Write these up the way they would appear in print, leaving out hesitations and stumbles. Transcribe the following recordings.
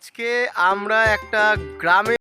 আজকে আমরা একটা গ্রামে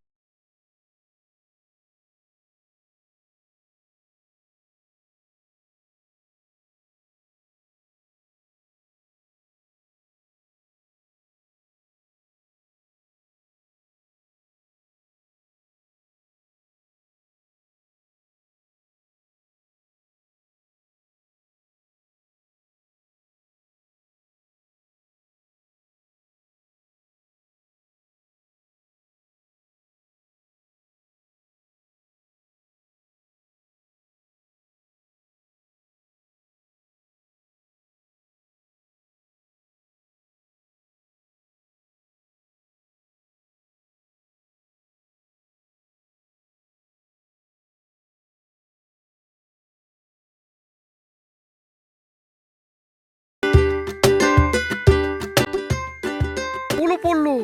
পুলো পড়লো।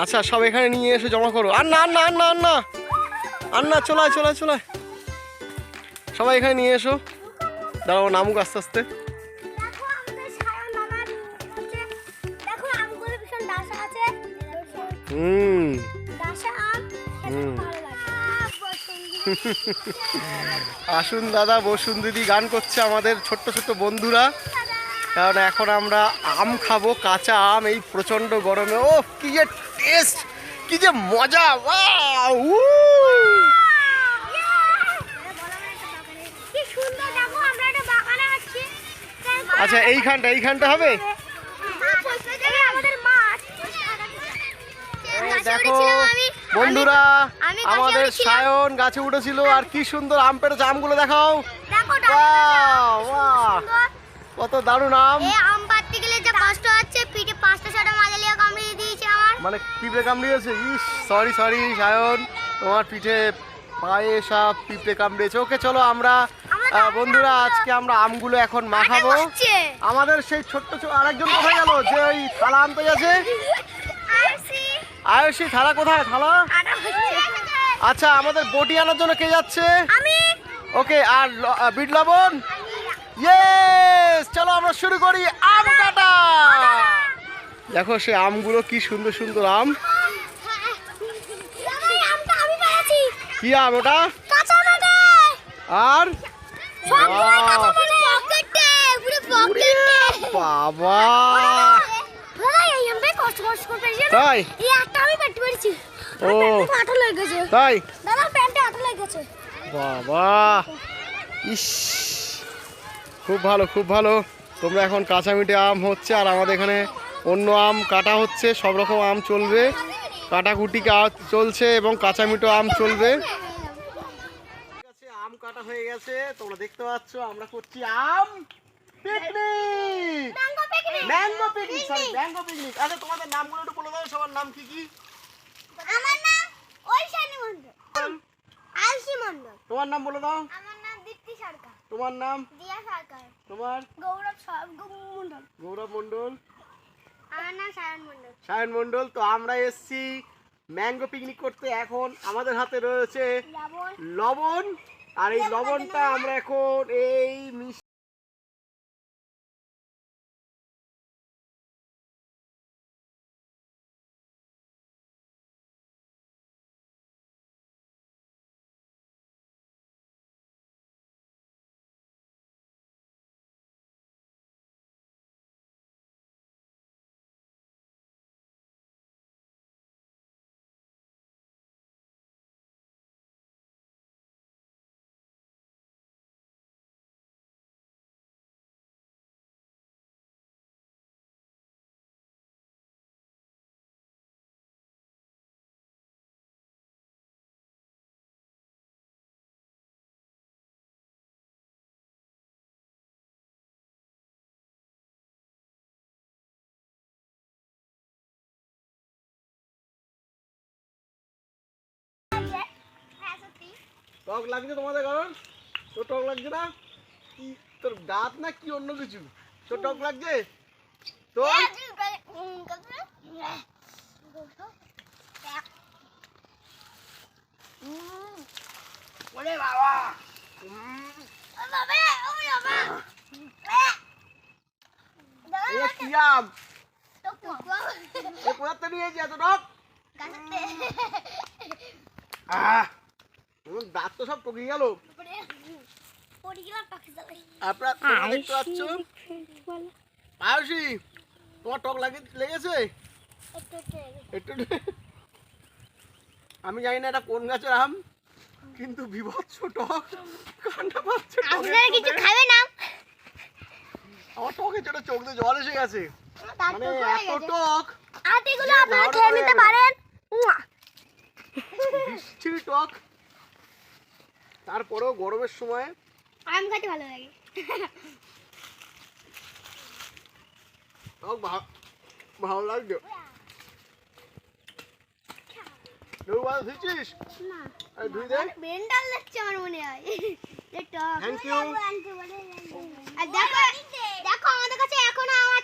আচ্ছা, সব এখানে নিয়ে এসে জমা করো। আর না আর না আর না আর না আর না, চলায় চলায় চলায়, সবাই এখানে নিয়ে এসো। দাঁড়াও, নামুক আস্তে আস্তে। হুম আসুন দাদা, বসুন দিদি, গান করছে আমাদের ছোট্ট ছোট্ট বন্ধুরা। কারণ এখন আমরা আম খাবো, কাঁচা আম, এই প্রচণ্ড গরমে। ও কি যে টেস্ট, কি যে মজা! আচ্ছা, এইখানটা হবে। দেখো বন্ধুরা, আমাদের সায়ন গাছে উঠেছিল আর কি সুন্দর আম পেড়েছে। আমগুলো দেখাও, কত দারুণ আম। আম পাড়তে গেলে যে কষ্ট হচ্ছে, পিঠে 5টা-6টা মাঝালিয়া কামড়ে দিয়েছে আমার। মানে পিঁপড়ে কামড়িয়েছে? ইস, সরি সায়ন, তোমার পিঠে পায়ে সব পিঁপড়ে কামড়িয়েছে। ওকে, চলো আমরা বন্ধুরা আজকে আমরা আমগুলো এখন মাখাবো। আমাদের সেই ছোট্ট আরেকজন কোথায় গেল, যে ওই থালা আনতে গেছে? আয়ুষী, থালা কোথায়? থালা। আচ্ছা, আমাদের বটি আনার জন্য কে যাচ্ছে? ওকে, আর বিট লবণ। ইয়েস, চলো আমরা শুরু করি আম কাটা। দেখো সে আমগুলো, কি সুন্দর সুন্দর আম। কি আম ওটা? আর বাবা, তাই? ও তাই, বাবা, ইস, খুব ভালো খুব ভালো। তোমরা এখন কাঁচা মিঠে আম হচ্ছে, আর আমাদের এখানে অন্য আম কাটা হচ্ছে। সব রকম আম চলবে, কাটাকুটি কাজ চলছে এবং কাঁচা মিঠো আম চলবে। আম কাটা হয়ে গেছে, তোমরা দেখতে পাচ্ছ। আমরা করছি আম picnic, mango picnic, sorry mango picnic. আচ্ছা, তোমাদের নামগুলো একটু বলে দাও, সবার নাম কি কি? আমার নাম ঐশানী মণ্ডল, আয়ুষী মণ্ডল। তোমার নাম বলে দাও। আমার নাম দীপ্তি সরকার। তোমার নাম? দিয়া সরকার। তোমার? মণ্ডল। গৌরব মণ্ডল। আমার নাম সায়ন মণ্ডল। সায়ন মণ্ডল। তো আমরা এসছি ম্যাঙ্গো পিকনিক করতে। এখন আমাদের হাতে রয়েছে লবণ, আর এই লবণটা আমরা এখন এই টক লাগছে তোমাদের? কারণ তোর টক লাগছে না? কি তোর দাঁত না কি অন্য কিছু? তোর টক লাগছে তোর? ওরে বাবা, কি আম! এ কোথাতে নিয়েছি এত টক? আমার দাঁত তো সব টকে গেল। আপনারা তোমরা দেখতে পাচ্ছ আয়ুষী, তোমার টক লেগেছে একটু? আমি জানি না এটা কোন গাছের আম, কিন্তু বিভৎস টক। কান্না পাচ্ছে আপনারা কিছু খাবে না? আমার টকে চোটে চোখ দিয়ে জল এসে গেছে। মানে এত টক, আটিগুলো আপনারা খেয়ে নিতে পারেন। বিচ্ছিরি টক। তারপরেও গরমের সময় আম খেতে ভালো লাগে। টক ভালো লাগছে। ধুইছিস? না, ধুই দে। ব্রেন্ডাল লাগছে আমার মনে হয়। Thank you. আর দেখো দেখো আমাদের কাছে এখনো আমার